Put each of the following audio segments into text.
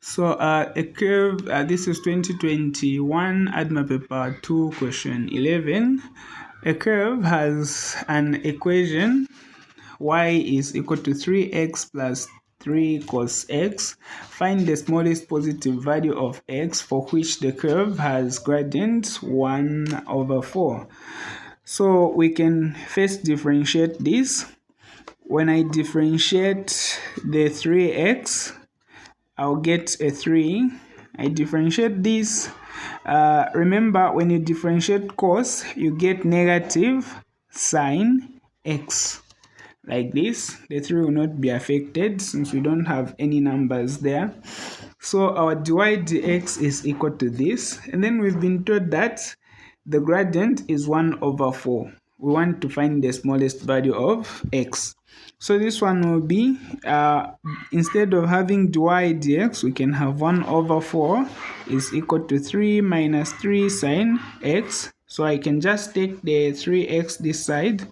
So a curve, this is 2021 ADMA Paper 2 question 11. A curve has an equation y is equal to 3x plus 3 cos x. Find the smallest positive value of x for which the curve has gradient 1 over 4. So we can first differentiate this. When I differentiate the 3x, I'll get a 3. I differentiate this. Remember, when you differentiate cos, you get negative sine x. Like this, the 3 will not be affected since we don't have any numbers there. So our dy dx is equal to this. And then we've been told that the gradient is 1 over 4. We want to find the smallest value of x. So this one will be, instead of having dy dx, we can have 1 over 4 is equal to 3 minus 3 sine x. So I can just take the 3x this side,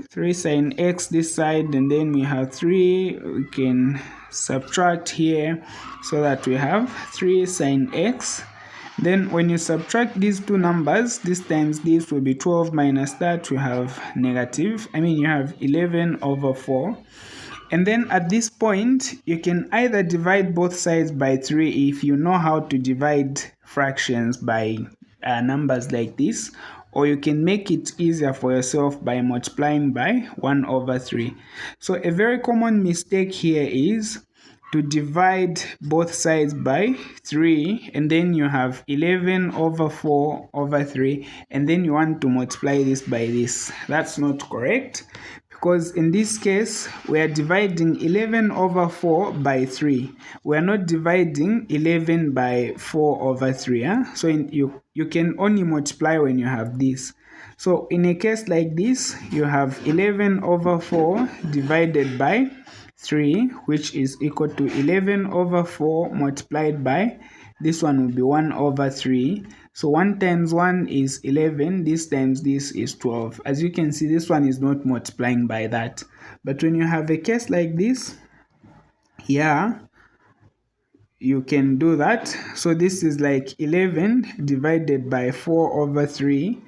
3 sine x this side, and then we have 3. We can subtract here so that we have 3 sine x. Then when you subtract these two numbers, this times this will be 12 minus that, we have negative. You have 11 over 4. And then at this point, you can either divide both sides by 3 if you know how to divide fractions by numbers like this, or you can make it easier for yourself by multiplying by 1 over 3. So a very common mistake here is to divide both sides by 3, and then you have 11 over 4 over 3, and then you want to multiply this by this. That's not correct, because in this case, we are dividing 11 over 4 by 3. We are not dividing 11 by 4 over 3. So you can only multiply when you have this. So in a case like this, you have 11 over 4 divided by 3, which is equal to 11 over 4 multiplied by, this one will be 1 over 3. So 1 times 1 is 11, this times this is 12. As you can see, this one is not multiplying by that. But when you have a case like this, yeah, you can do that. So this is like 11 divided by 4 over 3.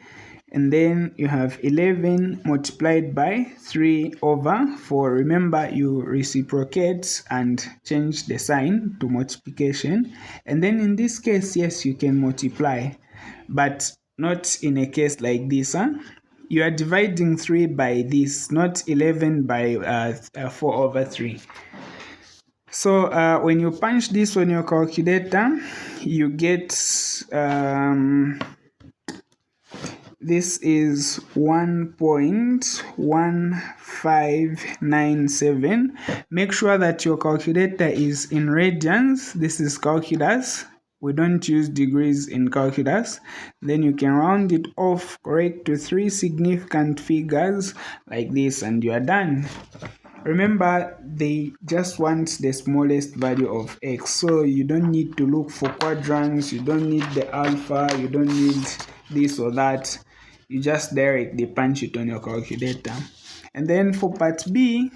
And then you have 11 multiplied by 3 over 4. Remember, you reciprocate and change the sign to multiplication. And then in this case, yes, you can multiply, but not in a case like this. You are dividing 3 by this, not 11 by 4 over 3. So when you punch this on your calculator, you get... this is 1.1597. Make sure that your calculator is in radians. This is calculus. We don't use degrees in calculus. Then you can round it off correct to 3 significant figures like this, and you are done. Remember, they just want the smallest value of x, so you don't need to look for quadrants, you don't need the alpha, you don't need this or that. You just directly punch it on your calculator. And then for part B,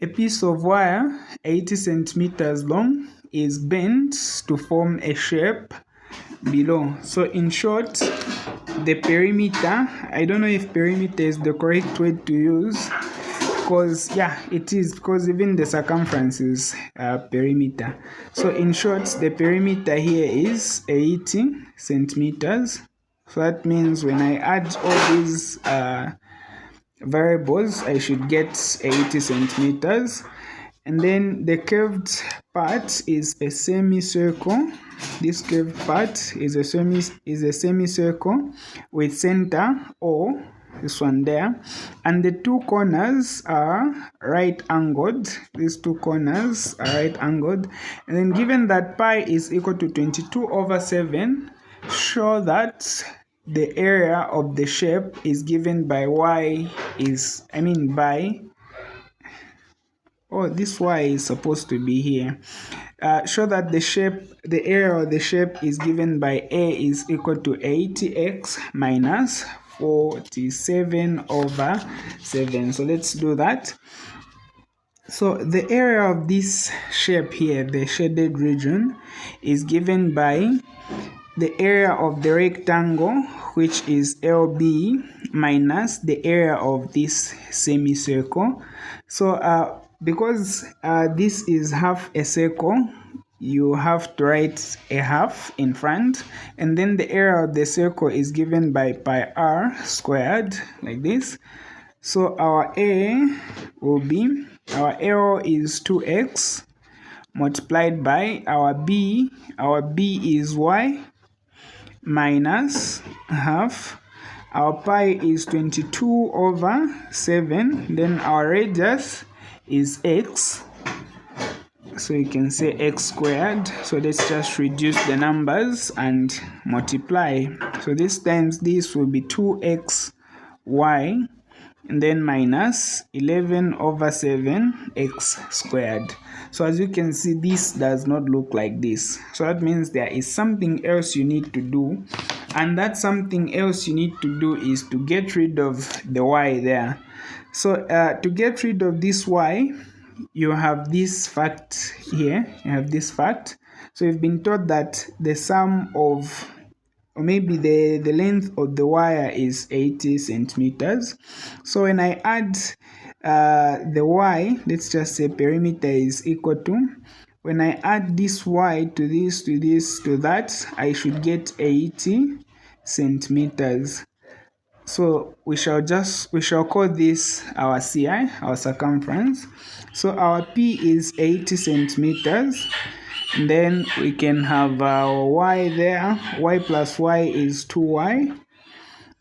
a piece of wire 80 centimeters long is bent to form a shape below. So in short, the perimeter, I don't know if perimeter is the correct word to use, because yeah, it is, because even the circumference is perimeter. So in short, the perimeter here is 80 centimeters. So that means when I add all these variables, I should get 80 centimeters. And then the curved part is a semicircle. This curved part is a semicircle with center O, this one there, and the two corners are right angled. These two corners are right angled. And then given that pi is equal to 22 over 7, show that the area of the shape is given by this y is supposed to be here. Show that the area of the shape is given by a is equal to 80x minus 47 over 7. So let's do that. So the area of this shape here, the shaded region, is given by the area of the rectangle, which is LB, minus the area of this semicircle. So because this is half a circle, you have to write a half in front, and then the area of the circle is given by pi r squared, like this. So our A will be, our L is 2x multiplied by our B is y, minus half. Our pi is 22 over 7. Then our radius is x. So you can say x squared. So let's just reduce the numbers and multiply. So this times this will be 2xy, and then minus 11 over 7 x squared. So as you can see, this does not look like this. So that means there is something else you need to do, and that something else you need to do is to get rid of the y there. So to get rid of this y, you have this fact here. You have this fact. So you've been taught that the sum of, or maybe the length of the wire is 80 centimeters. So when I add the y, let's just say perimeter is equal to, when I add this y to this, to this, to that, I should get 80 centimeters. So we shall call this our CI, our circumference. So our P is 80 centimeters. And then we can have our y there. Y plus y is 2y.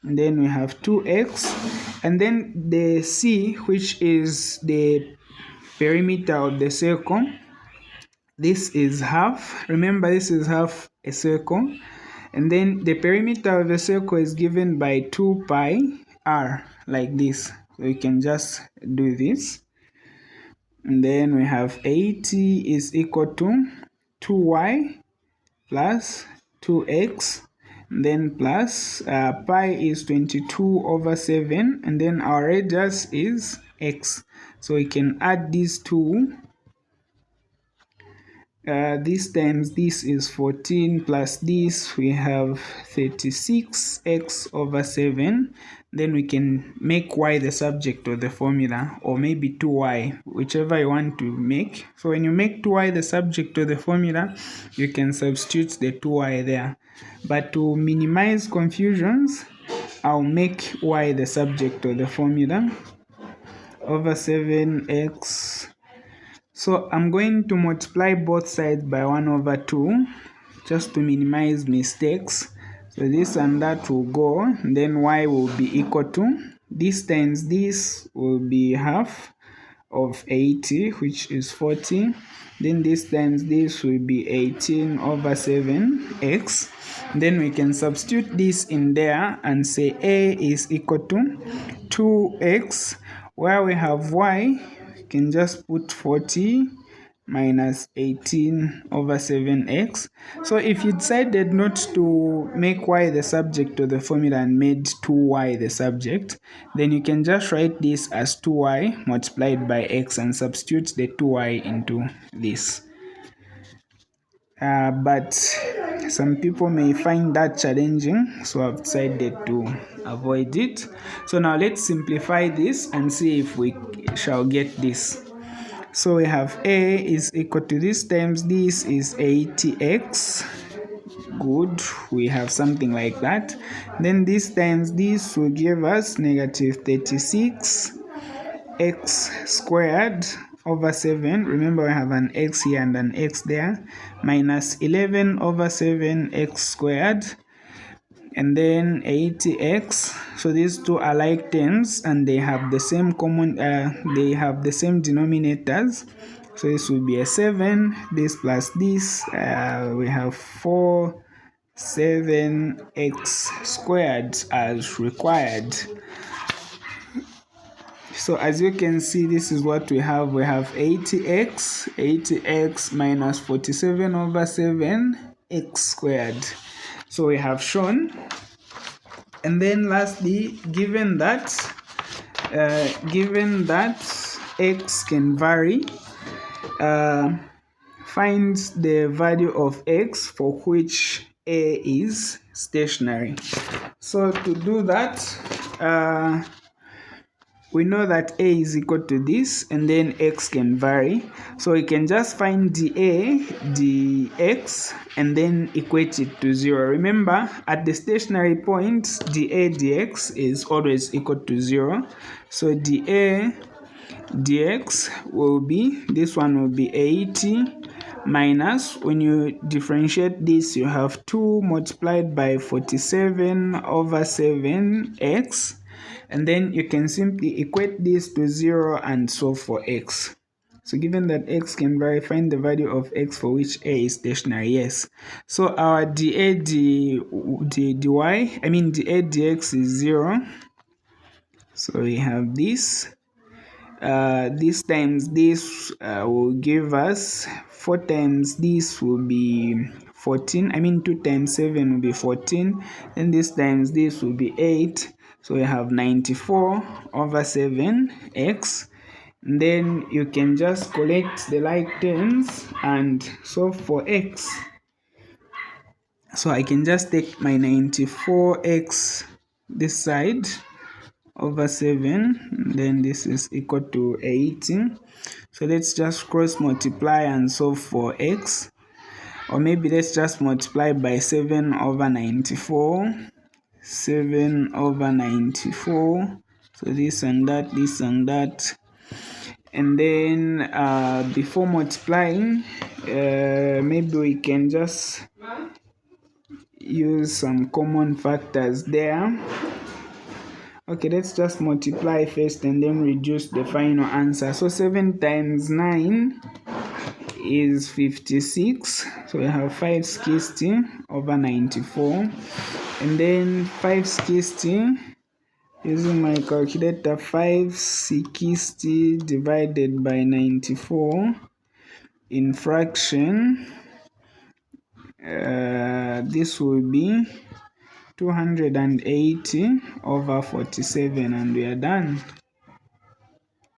And then we have 2x. And then the C, which is the perimeter of the circle, this is half. Remember, this is half a circle. And then the perimeter of the circle is given by 2 pi r, like this. So you can just do this. And then we have 80 is equal to 2y plus 2x, and then plus pi is 22 over 7, and then our radius is x. So we can add these two. This times this is 14 plus this, we have 36x over 7. Then we can make y the subject of the formula, or maybe 2y, whichever you want to make. So when you make 2y the subject of the formula, you can substitute the 2y there. But to minimize confusions, I'll make y the subject of the formula, over 7x. So I'm going to multiply both sides by 1 over 2 just to minimize mistakes. So this and that will go, and then y will be equal to, this times this will be half of 80, which is 40. Then this times this will be 18 over 7x. Then we can substitute this in there and say a is equal to 2x. Where we have y, can just put 40 minus 18 over 7x. So if you decided not to make y the subject of the formula and made 2y the subject, then you can just write this as 2y multiplied by x and substitute the 2y into this. But some people may find that challenging, so I've decided to avoid it. So now let's simplify this and see if we shall get this. So we have a is equal to this times this is 80x. Good, we have something like that. Then this times this will give us negative 36x squared over 7. Remember, we have an x here and an x there. Minus 11 over 7x squared. And then 80x. So these two are like terms, and they have the same common, they have the same denominators. So this will be a 7. This plus this, we have 7x squared as required. So as you can see, this is what we have. We have 80x minus 47 over 7x squared. So we have shown. And then lastly, given that x can vary, find the value of x for which a is stationary. So to do that, we know that a is equal to this, and then x can vary. So we can just find dA dx and then equate it to 0. Remember, at the stationary point, dA dx is always equal to 0. So dA dx will be, this one will be 80 minus, when you differentiate this, you have 2 multiplied by 47 over 7x, and then you can simply equate this to 0 and solve for x. So given that x can vary, find the value of x for which a is stationary. Yes. So our dA dy, I mean dA dx is 0. So we have this. This times this will give us 4 times this will be 14. I mean 2 times 7 will be 14. And this times this will be 8. So we have 94 over 7x. And then you can just collect the like terms and solve for x. So I can just take my 94x this side over 7, then this is equal to 18. So let's just cross multiply and solve for x, or maybe let's just multiply by 7 over 94, 7 over 94. So this and that, and then before multiplying, maybe we can just use some common factors there. Okay, let's just multiply first and then reduce the final answer. So 7 times 9 is 56. So we have 560 over 94. And then 560, using my calculator, 560 divided by 94 in fraction. This will be 280 over 47, and we are done.